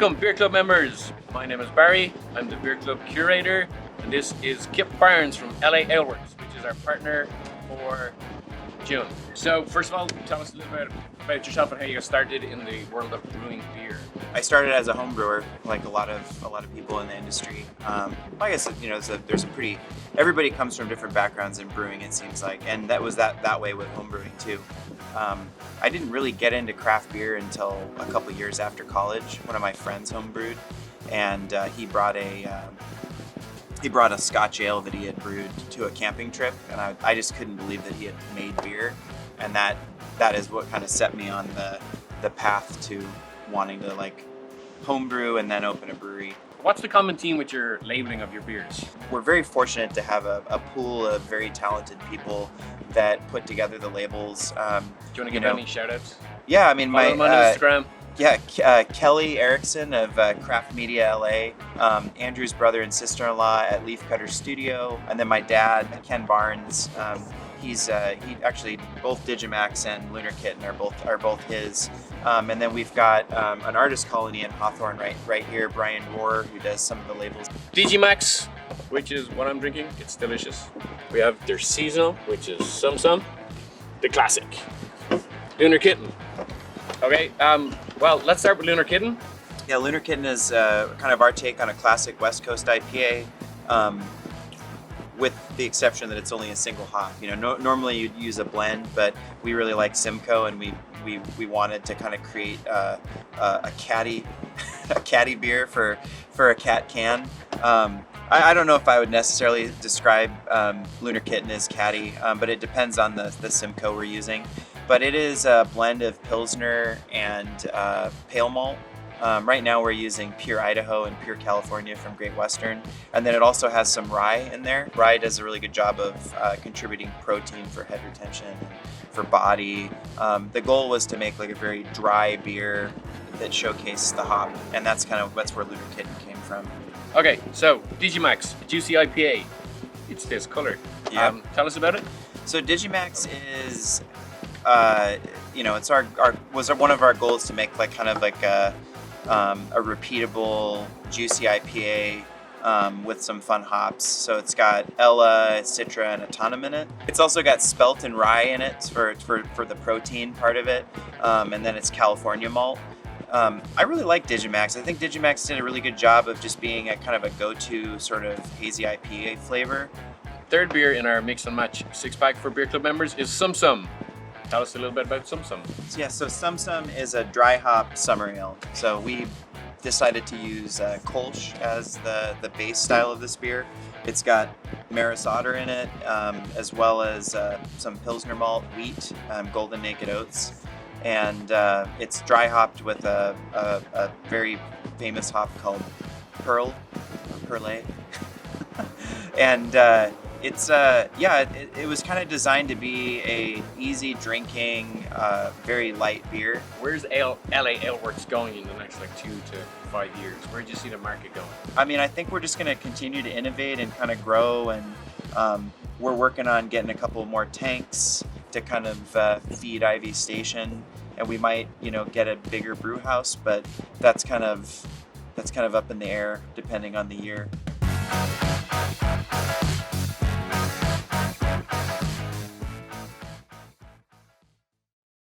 Welcome, Beer Club members. My name is Barry. I'm the Beer Club curator, and this is Kip Barnes from LA Aleworks, which is our partner for June. So, first of all, tell us a little bit about yourself and how you got started in the world of brewing beer. I started as a home brewer, like a lot of people in the industry. I guess there's a pretty everybody comes from different backgrounds in brewing, it seems like, and that was that way with home brewing too. I didn't really get into craft beer until a couple years after college. One of my friends home brewed, and he brought a Scotch ale that he had brewed to a camping trip, and I just couldn't believe that he had made beer, and that is what kind of set me on the path to wanting to like homebrew and then open a brewery. What's the common theme with your labeling of your beers? We're very fortunate to have a pool of very talented people that put together the labels. Do you want to give any shout outs? Yeah, I mean, Follow them on Instagram. Yeah, Kelly Erickson of Craft Media LA, Andrew's brother and sister-in-law at Leafcutter Studio, and then my dad, Kip Barnes. He actually, both Digimax and Lunar Kitten are both his. And then we've got an artist colony in Hawthorne right here, Brian Rohr, who does some of the labels. Digimax, which is what I'm drinking. It's delicious. We have their seasonal, which is Simmzy, the classic. Lunar Kitten. Okay, well, let's start with Lunar Kitten. Yeah, Lunar Kitten is kind of our take on a classic West Coast IPA. With the exception that it's only a single hop. Normally you'd use a blend, but we really like Simcoe, and we wanted to kind of create a catty beer for a cat can. I don't know if I would necessarily describe Lunar Kitten as catty, but it depends on the Simcoe we're using. But it is a blend of Pilsner and pale malt. Right now we're using pure Idaho and pure California from Great Western, and then it also has some rye in there. Rye does a really good job of contributing protein for head retention and for body. The goal was to make like a very dry beer that showcased the hop, and that's where Lunar Kitten came from. Okay, so Digimax, Juicy IPA. It's this color. Yeah. Tell us about it. So Digimax is, it's one of our goals to make like kind of like a repeatable juicy IPA with some fun hops. So it's got Ella, Citra, and Autumn in it. It's also got spelt and rye in it for the protein part of it, and then it's California malt. I really like Digimax. I think Digimax did a really good job of just being a kind of a go-to sort of hazy IPA flavor. Third beer in our mix and match 6-pack for Beer Club members is Simmzy. Tell us a little bit about Simmzy. Yeah, so Simmzy is a dry hop summer ale. So we decided to use Kolsch as the base style of this beer. It's got Maris Otter in it, as well as some Pilsner malt, wheat, Golden Naked Oats. And it's dry hopped with a very famous hop called Pearl, or Perle. And it was kind of designed to be a easy drinking, very light beer. Where's LA Aleworks going in the next 2 to 5 years? Where do you see the market going? I mean, I think we're just going to continue to innovate and kind of grow, and we're working on getting a couple more tanks to kind of feed Ivy Station, and we might get a bigger brew house, but that's kind of up in the air depending on the year.